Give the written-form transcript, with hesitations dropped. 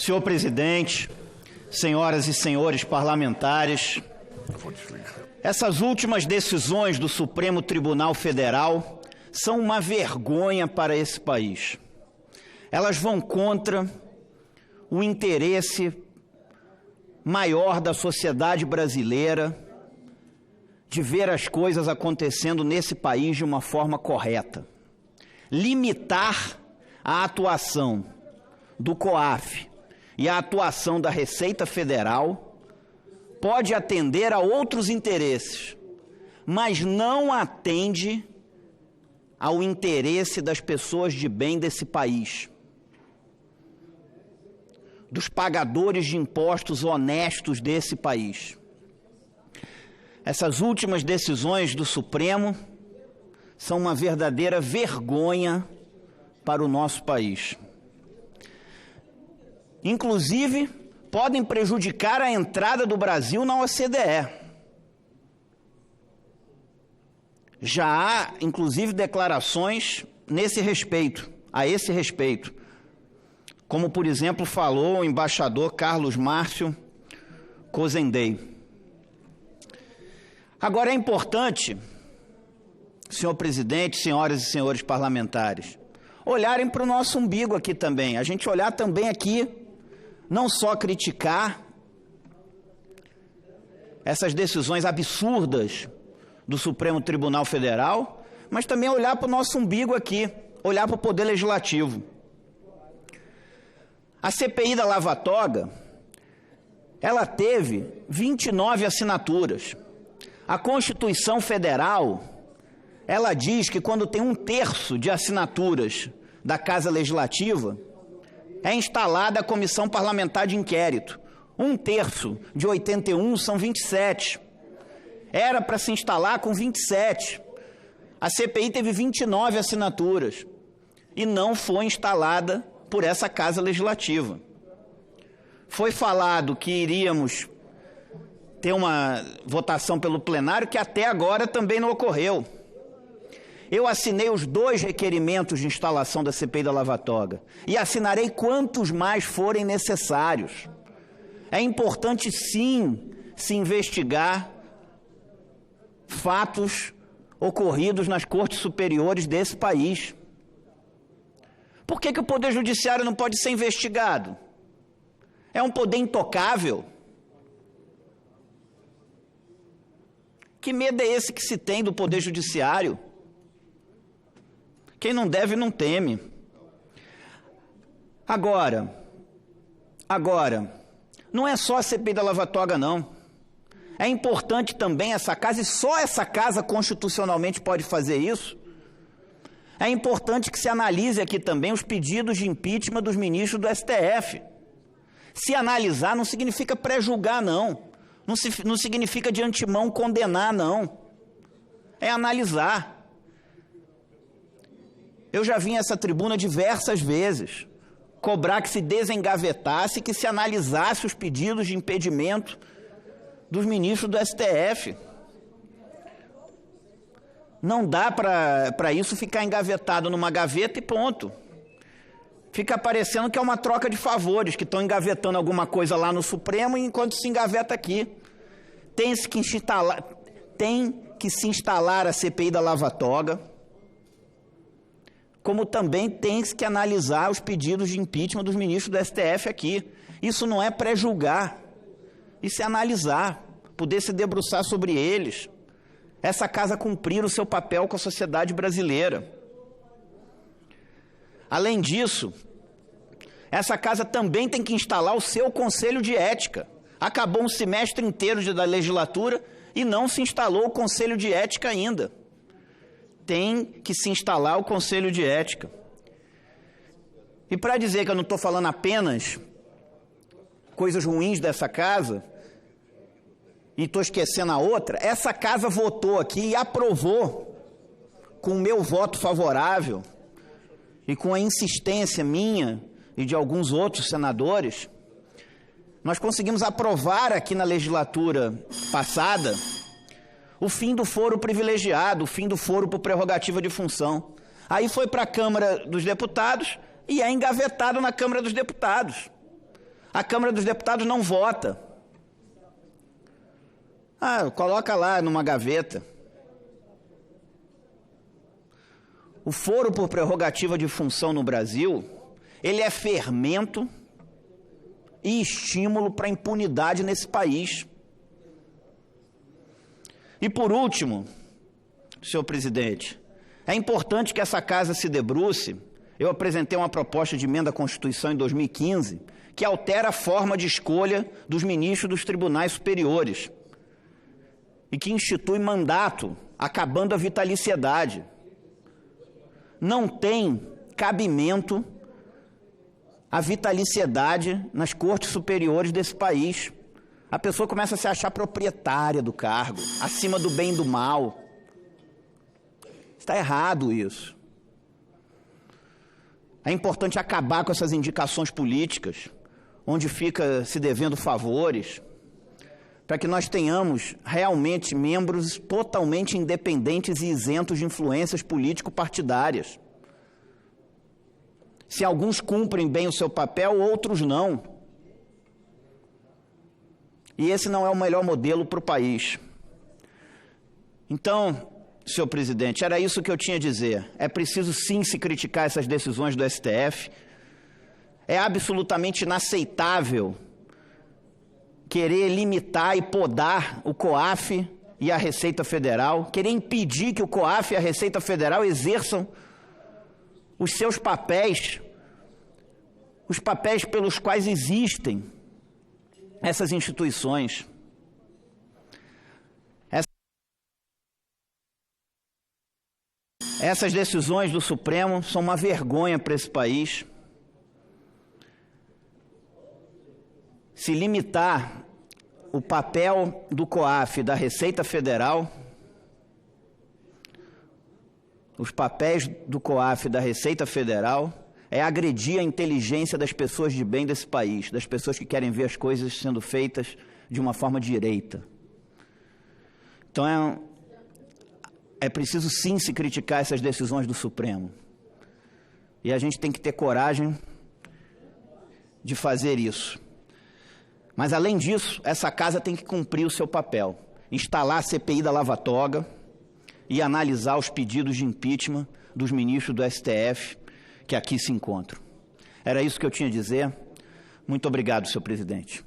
Senhor presidente, senhoras e senhores parlamentares, essas últimas decisões do Supremo Tribunal Federal são uma vergonha para esse país. Elas vão contra o interesse maior da sociedade brasileira de ver as coisas acontecendo nesse país de uma forma correta. Limitar a atuação do COAF e a atuação da Receita Federal pode atender a outros interesses, mas não atende ao interesse das pessoas de bem desse país, dos pagadores de impostos honestos desse país. Essas últimas decisões do Supremo são uma verdadeira vergonha para o nosso país. Inclusive, podem prejudicar a entrada do Brasil na OCDE. Já há, inclusive, declarações a esse respeito, como, por exemplo, falou o embaixador Carlos Márcio Cozendei. Agora, é importante, senhor presidente, senhoras e senhores parlamentares, olharem para o nosso umbigo aqui também, a gente olhar também aqui, não só criticar essas decisões absurdas do Supremo Tribunal Federal, mas também olhar para o nosso umbigo aqui, olhar para o Poder Legislativo. A CPI da Lava Toga, ela teve 29 assinaturas. A Constituição Federal, ela diz que quando tem 1/3 de assinaturas da Casa Legislativa, é instalada a Comissão Parlamentar de Inquérito. 1/3 de 81 são 27. Era para se instalar com 27. A CPI teve 29 assinaturas e não foi instalada por essa Casa Legislativa. Foi falado que iríamos ter uma votação pelo plenário, que até agora também não ocorreu. Eu assinei os 2 requerimentos de instalação da CPI da Lava Toga e assinarei quantos mais forem necessários. É importante, sim, se investigar fatos ocorridos nas cortes superiores desse país. Por que o Poder Judiciário não pode ser investigado? É um poder intocável? Que medo é esse que se tem do Poder Judiciário? Quem não deve, não teme. Agora, não é só a CPI da Lava Toga, não. É importante também essa casa, e só essa casa constitucionalmente pode fazer isso. É importante que se analise aqui também os pedidos de impeachment dos ministros do STF. Se analisar não significa pré-julgar, não. Não significa de antemão condenar, não. É analisar. Eu já vim a essa tribuna diversas vezes cobrar que se desengavetasse, que se analisasse os pedidos de impedimento dos ministros do STF. Não dá para isso ficar engavetado numa gaveta e ponto. Fica parecendo que é uma troca de favores, que estão engavetando alguma coisa lá no Supremo enquanto se engaveta aqui. Tem que se instalar a CPI da Lava Toga, como também tem que analisar os pedidos de impeachment dos ministros do STF aqui. Isso não é pré-julgar, isso é analisar, poder se debruçar sobre eles. Essa casa cumprir o seu papel com a sociedade brasileira. Além disso, essa casa também tem que instalar o seu Conselho de Ética. Acabou um semestre inteiro da legislatura e não se instalou o Conselho de Ética ainda. Tem que se instalar o Conselho de Ética. E para dizer que eu não estou falando apenas coisas ruins dessa casa, e estou esquecendo a outra, essa casa votou aqui e aprovou, com o meu voto favorável, e com a insistência minha e de alguns outros senadores, nós conseguimos aprovar aqui na legislatura passada o fim do foro privilegiado, o fim do foro por prerrogativa de função. Aí foi para a Câmara dos Deputados e é engavetado na Câmara dos Deputados. A Câmara dos Deputados não vota. Coloca lá numa gaveta. O foro por prerrogativa de função no Brasil, ele é fermento e estímulo para a impunidade nesse país. E por último, senhor presidente, é importante que essa casa se debruce. Eu apresentei uma proposta de emenda à Constituição em 2015, que altera a forma de escolha dos ministros dos tribunais superiores e que institui mandato, acabando a vitaliciedade. Não tem cabimento a vitaliciedade nas cortes superiores desse país. A pessoa começa a se achar proprietária do cargo, acima do bem e do mal. Está errado isso. É importante acabar com essas indicações políticas, onde fica se devendo favores, para que nós tenhamos realmente membros totalmente independentes e isentos de influências político-partidárias. Se alguns cumprem bem o seu papel, outros não. E esse não é o melhor modelo para o país. Então, senhor presidente, era isso que eu tinha a dizer. É preciso sim se criticar essas decisões do STF. É absolutamente inaceitável querer limitar e podar o COAF e a Receita Federal, querer impedir que o COAF e a Receita Federal exerçam os seus papéis, os papéis pelos quais existem essas instituições. Essas decisões do Supremo são uma vergonha para esse país. Se limitar o papel do COAF e da Receita Federal, os papéis do COAF e da Receita Federal, é agredir a inteligência das pessoas de bem desse país, das pessoas que querem ver as coisas sendo feitas de uma forma direita. Então é preciso sim se criticar essas decisões do Supremo. E a gente tem que ter coragem de fazer isso. Mas, além disso, essa casa tem que cumprir o seu papel. Instalar a CPI da Lava Toga e analisar os pedidos de impeachment dos ministros do STF que aqui se encontram. Era isso que eu tinha a dizer. Muito obrigado, senhor presidente.